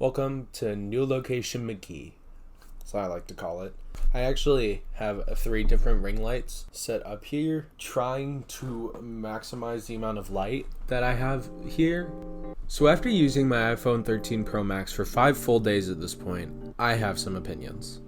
Welcome to New Location McGee, as I like to call it. I actually have 3 different ring lights set up here, trying to maximize the amount of light that I have here. So after using my iPhone 13 Pro Max for 5 full days at this point, I have some opinions.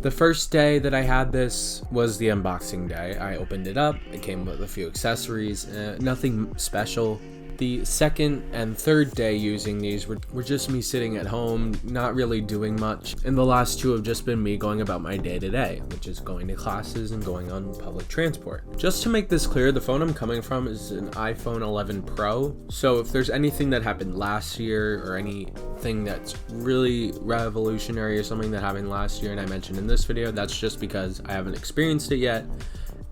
The first day that I had this was the unboxing day. I opened it up, it came with a few accessories, nothing special. The second and third day using these were just me sitting at home, not really doing much. And the last 2 have just been me going about my day-to-day, which is going to classes and going on public transport. Just to make this clear, the phone I'm coming from is an iPhone 11 Pro. So if there's anything that happened last year or anything that's really revolutionary or something that happened last year and I mentioned in this video, that's just because I haven't experienced it yet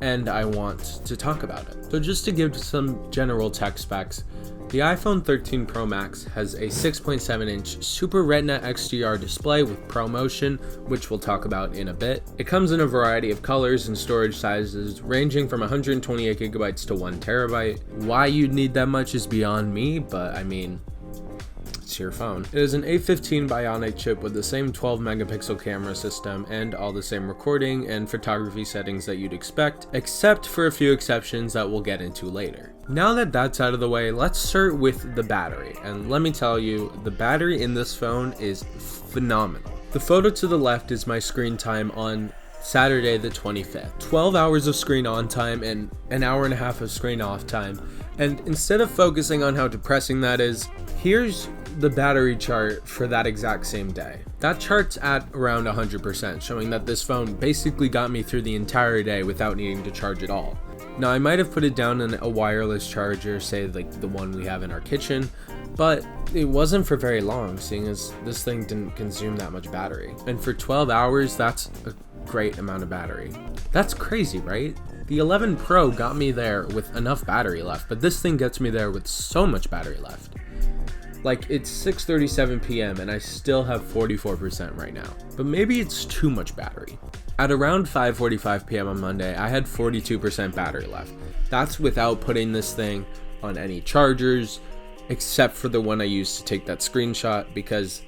and I want to talk about it. So just to give some general tech specs, the iPhone 13 Pro Max has a 6.7-inch Super Retina XDR display with ProMotion, which we'll talk about in a bit. It comes in a variety of colors and storage sizes, ranging from 128 gigabytes to 1 terabyte. Why you'd need that much is beyond me, but I mean, it's your phone. It is an A15 Bionic chip with the same 12 megapixel camera system and all the same recording and photography settings that you'd expect, except for a few exceptions that we'll get into later. Now that that's out of the way, let's start with the battery. And let me tell you, the battery in this phone is phenomenal. The photo to the left is my screen time on Saturday the 25th. 12 hours of screen on time and an hour and a half of screen off time. And instead of focusing on how depressing that is, here's the battery chart for that exact same day. That chart's at around 100%, showing that this phone basically got me through the entire day without needing to charge at all. Now, I might have put it down in a wireless charger, say like the one we have in our kitchen, but it wasn't for very long, seeing as this thing didn't consume that much battery. And for 12 hours, that's a great amount of battery. That's crazy, right? The 11 Pro got me there with enough battery left, but this thing gets me there with so much battery left. Like, it's 6:37 p.m. and I still have 44% right now, but maybe it's too much battery. At around 5:45 p.m. on Monday, I had 42% battery left. That's without putting this thing on any chargers, except for the one I used to take that screenshot, because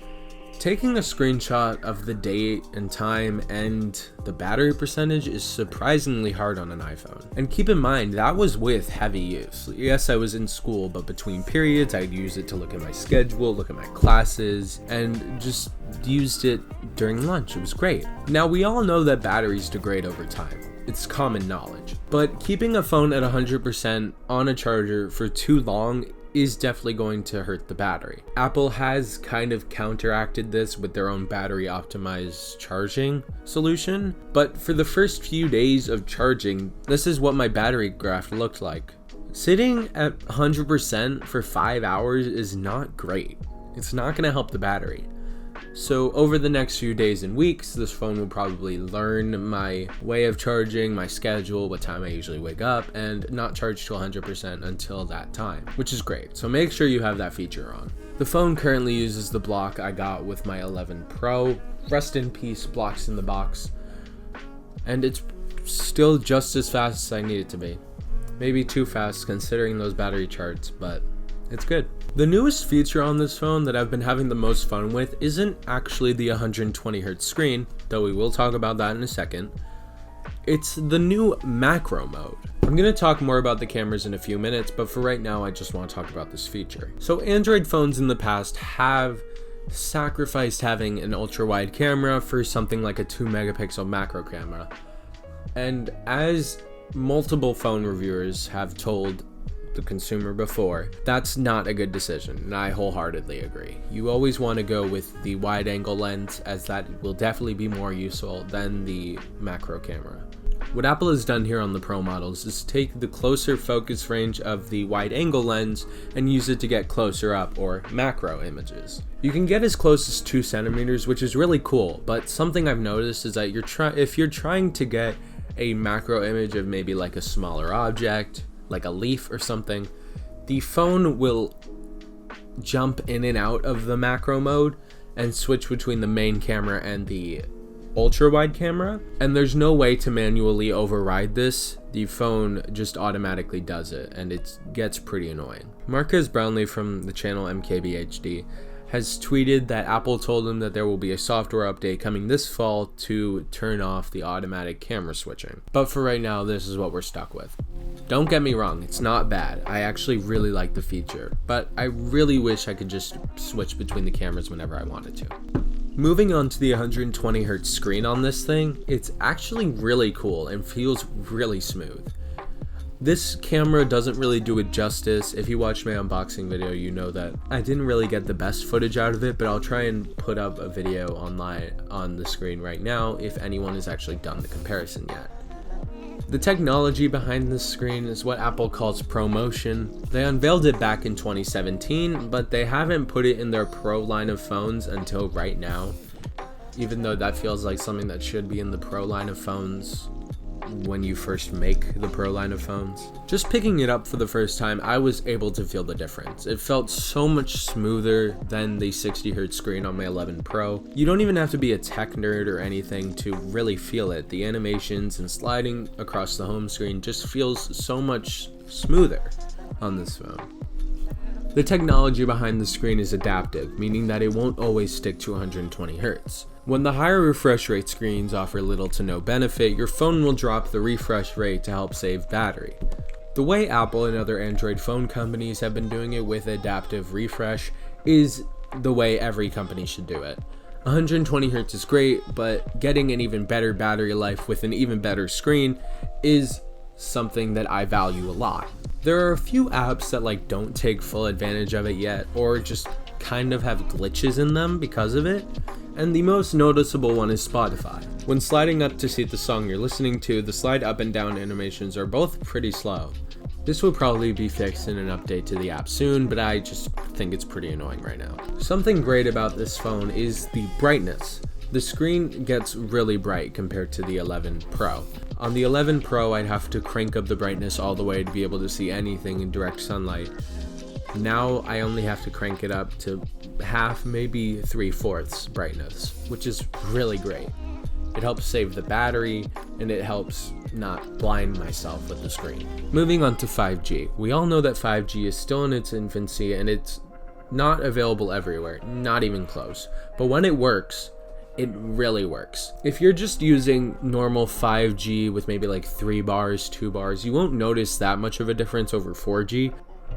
taking a screenshot of the date and time and the battery percentage is surprisingly hard on an iPhone. And keep in mind, that was with heavy use. Yes, I was in school, but between periods, I'd use it to look at my schedule, look at my classes, and just used it during lunch. It was great. Now, we all know that batteries degrade over time. It's common knowledge. But keeping a phone at 100% on a charger for too long is definitely going to hurt the battery. Apple has kind of counteracted this with their own battery optimized charging solution, but for the first few days of charging, this is what my battery graph looked like. Sitting at 100% for 5 hours is not great. It's not going to help the battery. So over the next few days and weeks, this phone will probably learn my way of charging, my schedule, what time I usually wake up, and not charge to 100% until that time, which is great. So make sure you have that feature on. The phone currently uses the block I got with my 11 Pro. Rest in peace, blocks in the box. And it's still just as fast as I need it to be. Maybe too fast considering those battery charts, but it's good. The newest feature on this phone that I've been having the most fun with isn't actually the 120Hz screen, though we will talk about that in a second. It's the new macro mode. I'm going to talk more about the cameras in a few minutes, but for right now I just want to talk about this feature. So Android phones in the past have sacrificed having an ultra wide camera for something like a 2 megapixel macro camera. And as multiple phone reviewers have told the consumer before, that's not a good decision, and I wholeheartedly agree. You always want to go with the wide angle lens, as that will definitely be more useful than the macro camera. What Apple has done here on the Pro models is take the closer focus range of the wide angle lens and use it to get closer up, or macro images. You can get as close as 2 centimeters, which is really cool, but something I've noticed is that if you're trying to get a macro image of maybe like a smaller object, like a leaf or something, the phone will jump in and out of the macro mode and switch between the main camera and the ultra wide camera, and there's no way to manually override this. The phone just automatically does it, and it gets pretty annoying. Marcus Brownlee from the channel MKBHD has tweeted that Apple told him that there will be a software update coming this fall to turn off the automatic camera switching. But for right now, this is what we're stuck with. Don't get me wrong, it's not bad. I actually really like the feature, but I really wish I could just switch between the cameras whenever I wanted to. Moving on to the 120Hz screen on this thing, it's actually really cool and feels really smooth. This camera doesn't really do it justice. If you watched my unboxing video, you know that I didn't really get the best footage out of it, but I'll try and put up a video online on the screen right now if anyone has actually done the comparison yet. The technology behind this screen is what Apple calls ProMotion. They unveiled it back in 2017, but they haven't put it in their Pro line of phones until right now, even though that feels like something that should be in the Pro line of phones when you first make the Pro line of phones. Just picking it up for the first time, I was able to feel the difference. It felt so much smoother than the 60Hz screen on my 11 Pro. You don't even have to be a tech nerd or anything to really feel it. The animations and sliding across the home screen just feels so much smoother on this phone. The technology behind the screen is adaptive, meaning that it won't always stick to 120Hz. When the higher refresh rate screens offer little to no benefit, your phone will drop the refresh rate to help save battery. The way Apple and other Android phone companies have been doing it with adaptive refresh is the way every company should do it. 120Hz is great, but getting an even better battery life with an even better screen is something that I value a lot. There are a few apps that don't take full advantage of it yet, or just kind of have glitches in them because of it, and the most noticeable one is Spotify. When sliding up to see the song you're listening to, the slide up and down animations are both pretty slow. This will probably be fixed in an update to the app soon, but I just think it's pretty annoying right now. Something great about this phone is the brightness. The screen gets really bright compared to the 11 Pro. On the 11 Pro, I'd have to crank up the brightness all the way to be able to see anything in direct sunlight. Now I only have to crank it up to half, maybe 3/4 brightness, which is really great. It helps save the battery, and it helps not blind myself with the screen. Moving on to 5G. We all know that 5G is still in its infancy, and it's not available everywhere, not even close. But when it works, it really works. If you're just using normal 5G with maybe 3 bars, 2 bars, you won't notice that much of a difference over 4G.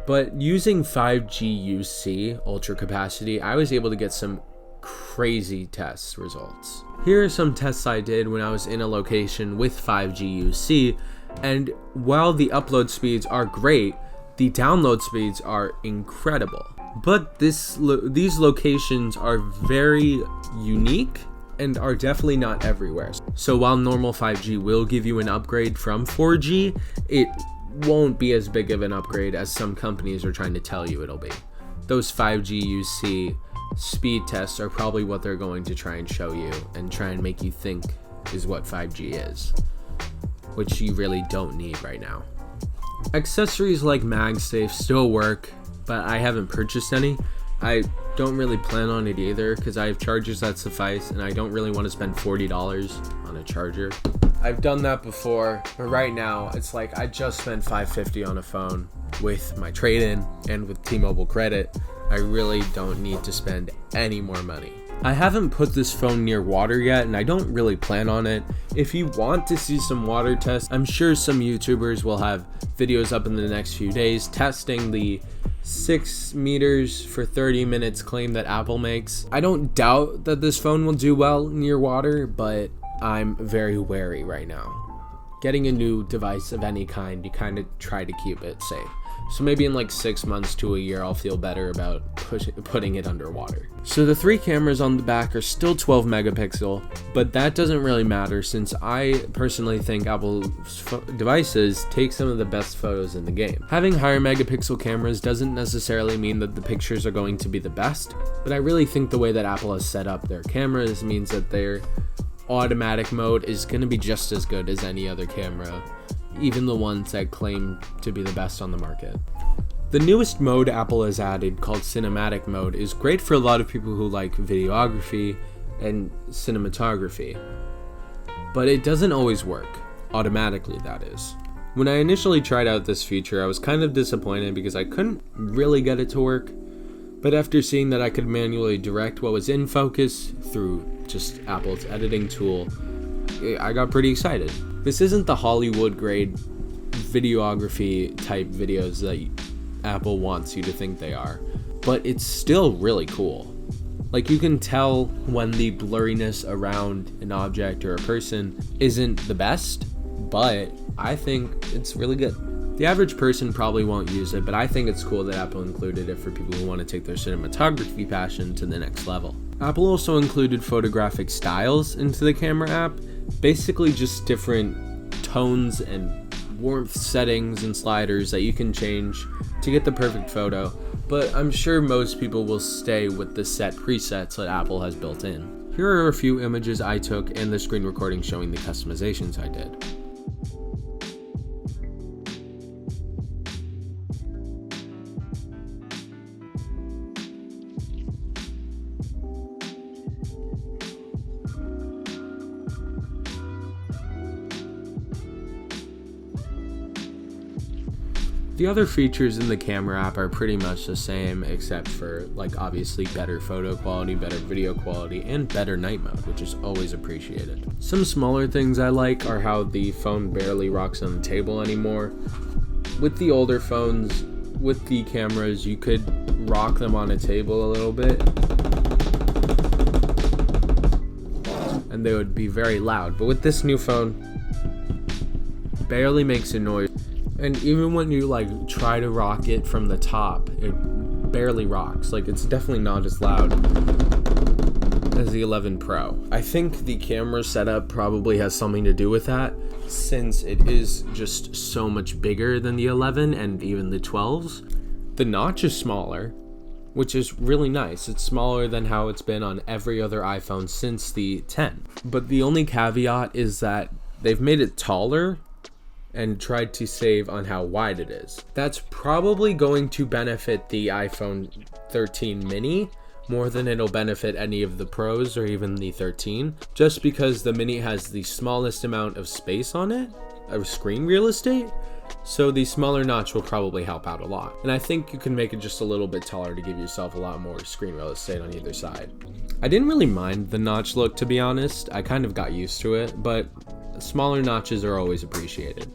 But using 5G UC, ultra capacity, I was able to get some crazy test results. Here are some tests I did when I was in a location with 5G UC, and while the upload speeds are great, the download speeds are incredible. But these locations are very unique and are definitely not everywhere. So while normal 5G will give you an upgrade from 4G, it won't be as big of an upgrade as some companies are trying to tell you it'll be. Those 5G UC speed tests are probably what they're going to try and show you and try and make you think is what 5G is, which you really don't need right now. Accessories like MagSafe still work, but I haven't purchased any. I don't really plan on it either because I have chargers that suffice, and I don't really want to spend $40 on a charger. I've done that before, but right now it's I just spent $550 on a phone with my trade-in and with T-Mobile credit. I really don't need to spend any more money. I haven't put this phone near water yet, and I don't really plan on it. If you want to see some water tests, I'm sure some YouTubers will have videos up in the next few days testing the 6 meters for 30 minutes claim that Apple makes. I don't doubt that this phone will do well near water, but I'm very wary right now. Getting a new device of any kind, you kind of try to keep it safe. So maybe in 6 months to a year, I'll feel better about putting it underwater. So the 3 cameras on the back are still 12 megapixel, but that doesn't really matter since I personally think Apple's devices take some of the best photos in the game. Having higher megapixel cameras doesn't necessarily mean that the pictures are going to be the best, but I really think the way that Apple has set up their cameras means that their automatic mode is going to be just as good as any other camera, even the ones that claim to be the best on the market. The newest mode Apple has added, called Cinematic Mode, is great for a lot of people who like videography and cinematography, but it doesn't always work, automatically that is. When I initially tried out this feature, I was kind of disappointed because I couldn't really get it to work. But after seeing that I could manually direct what was in focus through just Apple's editing tool, I got pretty excited. This isn't the Hollywood grade videography type videos that Apple wants you to think they are, but it's still really cool. Like, you can tell when the blurriness around an object or a person isn't the best, but I think it's really good. The average person probably won't use it, but I think it's cool that Apple included it for people who want to take their cinematography passion to the next level. Apple also included Photographic Styles into the camera app, basically just different tones and warmth settings and sliders that you can change to get the perfect photo, but I'm sure most people will stay with the set presets that Apple has built in. Here are a few images I took and the screen recording showing the customizations I did. The other features in the camera app are pretty much the same, except for, like, obviously better photo quality, better video quality, and better night mode, which is always appreciated. Some smaller things I like are how the phone barely rocks on the table anymore. With the older phones, with the cameras, you could rock them on a table a little bit, and they would be very loud. But with this new phone, barely makes a noise. And even when you like try to rock it from the top, it barely rocks. Like, it's definitely not as loud as the 11 Pro. I think the camera setup probably has something to do with that, since it is just so much bigger than the 11 and even the 12s. The notch is smaller, which is really nice. It's smaller than how it's been on every other iPhone since the 10. But the only caveat is that they've made it taller and tried to save on how wide it is. That's probably going to benefit the iPhone 13 mini more than it'll benefit any of the Pros or even the 13, just because the mini has the smallest amount of space on it, of screen real estate, so the smaller notch will probably help out a lot. And I think you can make it just a little bit taller to give yourself a lot more screen real estate on either side. I didn't really mind the notch look, to be honest. I kind of got used to it, but smaller notches are always appreciated.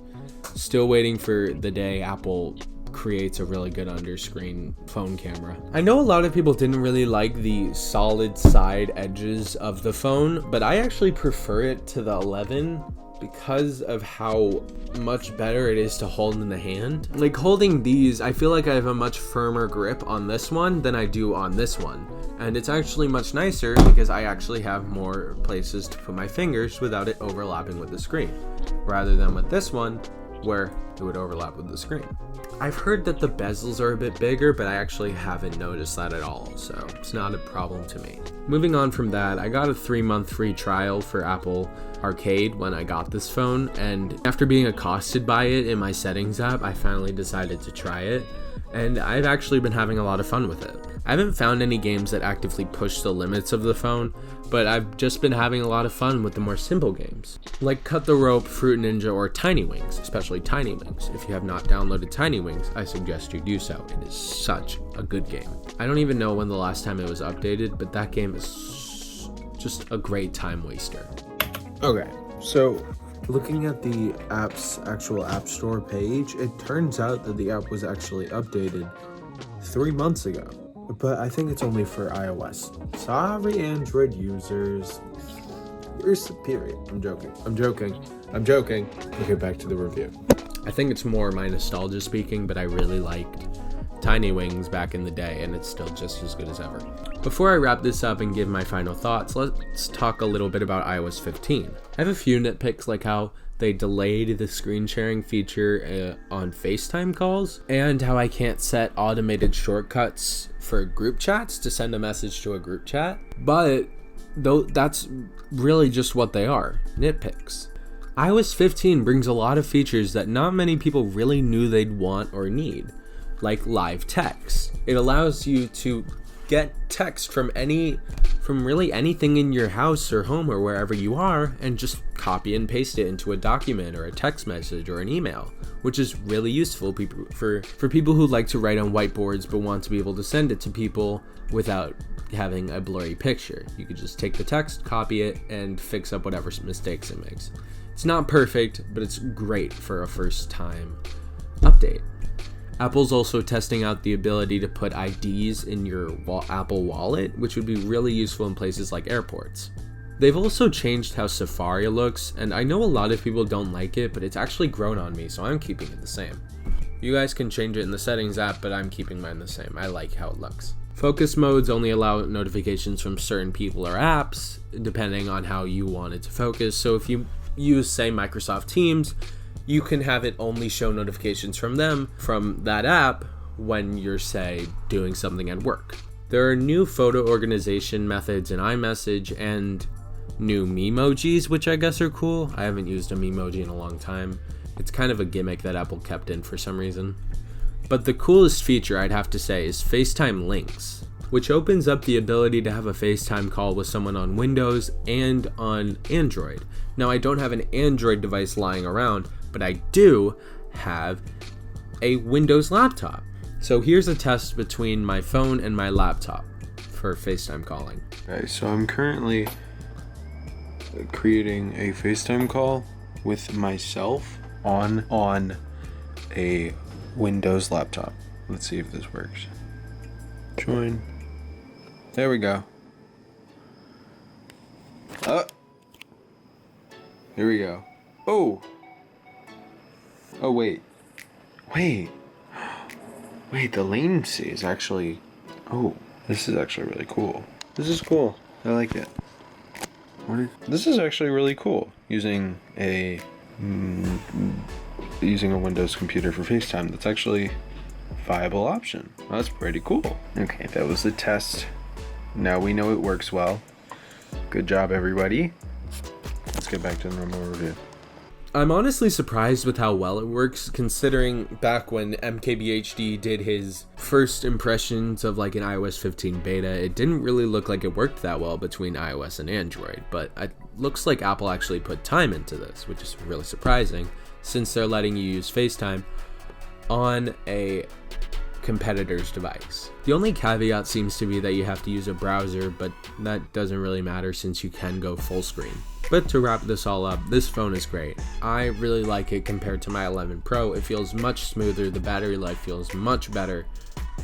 Still waiting for the day Apple creates a really good under-screen phone camera. I know a lot of people didn't really like the solid side edges of the phone, but I actually prefer it to the 11 because of how much better it is to hold in the hand. Like, holding these, I feel like I have a much firmer grip on this one than I do on this one. And it's actually much nicer because I actually have more places to put my fingers without it overlapping with the screen, rather than with this one, where it would overlap with the screen. I've heard that the bezels are a bit bigger, but I actually haven't noticed that at all, so it's not a problem to me. Moving on from that, I got a 3-month free trial for Apple Arcade when I got this phone, and after being accosted by it in my settings app, I finally decided to try it, and I've actually been having a lot of fun with it. I haven't found any games that actively push the limits of the phone, but I've just been having a lot of fun with the more simple games, like Cut the Rope, Fruit Ninja, or Tiny Wings, especially Tiny Wings. If you have not downloaded Tiny Wings, I suggest you do so. It is such a good game. I don't even know when the last time it was updated, but that game is just a great time waster. Okay, so looking at the app's actual App Store page, it turns out that the app was actually updated 3 months ago. But I think it's only for iOS. Sorry, Android users. You're superior. I'm joking. Okay, back to the review. I think it's more my nostalgia speaking, but I really liked Tiny Wings back in the day, and it's still just as good as ever. Before I wrap this up and give my final thoughts, let's talk a little bit about iOS 15. I have a few nitpicks, like how they delayed the screen sharing feature on FaceTime calls, and how I can't set automated shortcuts for group chats to send a message to a group chat. But though that's really just what they are, nitpicks. iOS 15 brings a lot of features that not many people really knew they'd want or need, like live text. It allows you to get text from really anything in your house or home or wherever you are, and just copy and paste it into a document or a text message or an email, which is really useful for people who like to write on whiteboards but want to be able to send it to people without having a blurry picture. You could just take the text, copy it, and fix up whatever mistakes it makes. It's not perfect, but it's great for a first time update. Apple's also testing out the ability to put IDs in your Apple Wallet, which would be really useful in places like airports. They've also changed how Safari looks, and I know a lot of people don't like it, but it's actually grown on me, so I'm keeping it the same. You guys can change it in the settings app, but I'm keeping mine the same. I like how it looks. Focus modes only allow notifications from certain people or apps, depending on how you want it to focus. So if you use, say, Microsoft Teams, you can have it only show notifications from them, from that app, when you're, say, doing something at work. There are new photo organization methods in iMessage and new memojis, which I guess are cool. I haven't used a memoji in a long time. It's kind of a gimmick that Apple kept in for some reason. But the coolest feature, I'd have to say, is FaceTime Links, which opens up the ability to have a FaceTime call with someone on Windows and on Android. Now, I don't have an Android device lying around, but I do have a Windows laptop. So here's a test between my phone and my laptop for FaceTime calling. Okay, so I'm currently creating a FaceTime call with myself on a Windows laptop. Let's see if this works. Join. There we go. Here we go. Oh, wait, the latency is actually, this is actually really cool. This is cool. I like it. This is actually really cool, using a Windows computer for FaceTime. That's actually a viable option. That's pretty cool. Okay, that was the test. Now we know it works well. Good job, everybody. Let's get back to the normal review. I'm honestly surprised with how well it works, considering back when MKBHD did his first impressions of like an iOS 15 beta, it didn't really look like it worked that well between iOS and Android, but it looks like Apple actually put time into this, which is really surprising since they're letting you use FaceTime on a competitor's device. The only caveat seems to be that you have to use a browser, but that doesn't really matter since you can go full screen. But to wrap this all up, this phone is great. I really like it compared to my 11 Pro. It feels much smoother, the battery life feels much better,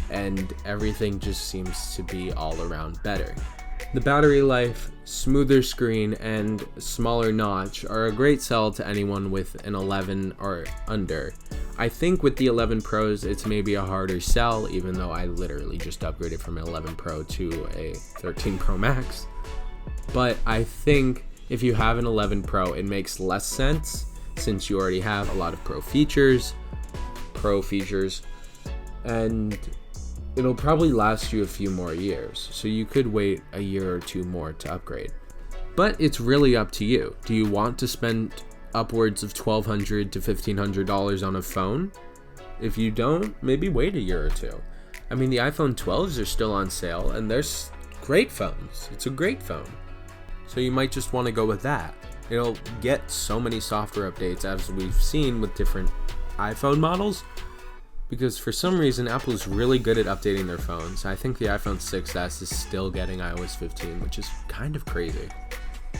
and everything just seems to be all around better. The battery life, smoother screen, and smaller notch are a great sell to anyone with an 11 or under. I think with the 11 Pros, it's maybe a harder sell, even though I literally just upgraded from an 11 Pro to a 13 Pro Max. But I think if you have an 11 Pro, it makes less sense since you already have a lot of Pro features, and it'll probably last you a few more years, so you could wait a year or two more to upgrade. But it's really up to you. Do you want to spend upwards of $1,200 to $1,500 on a phone? If you don't, maybe wait a year or two. I mean, the iPhone 12s are still on sale, and they're great phones. It's a great phone. So you might just want to go with that. It'll get so many software updates as we've seen with different iPhone models, because for some reason Apple's really good at updating their phones. I think the iPhone 6s is still getting iOS 15, which is kind of crazy.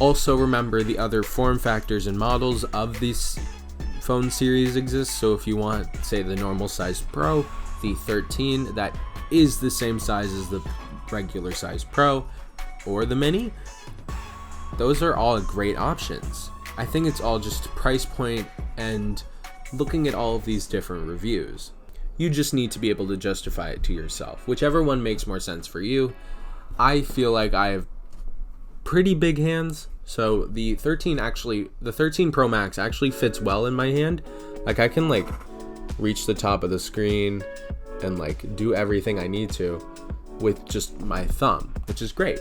Also remember, the other form factors and models of these phone series exist, so if you want, say, the normal size Pro, the 13 that is the same size as the regular size Pro, or the Mini, those are all great options. I think it's all just price point and looking at all of these different reviews. You just need to be able to justify it to yourself, whichever one makes more sense for you. I feel like I have pretty big hands, so the 13 Pro Max actually fits well in my hand. Like, I can like reach the top of the screen and like do everything I need to with just my thumb, which is great.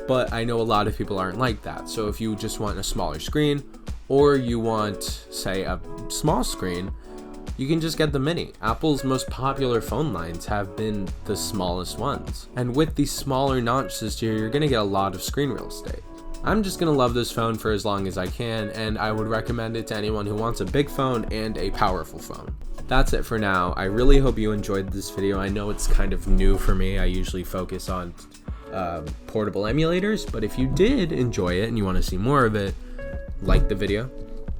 But I know a lot of people aren't like that. So if you just want a smaller screen, or you want, say, a small screen, you can just get the mini. Apple's most popular phone lines have been the smallest ones. And with these smaller notches here, you're gonna get a lot of screen real estate. I'm just gonna love this phone for as long as I can, and I would recommend it to anyone who wants a big phone and a powerful phone. That's it for now. I really hope you enjoyed this video. I know it's kind of new for me. I usually focus on portable emulators, but if you did enjoy it and you want to see more of it, like the video,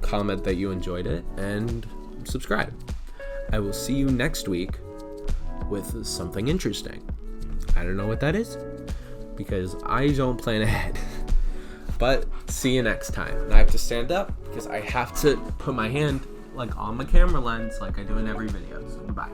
comment that you enjoyed it, and subscribe. I will see you next week with something interesting. I don't know what that is because I don't plan ahead. But see you next time. And I have to stand up because I have to put my hand like on the camera lens like I do in every video. So bye.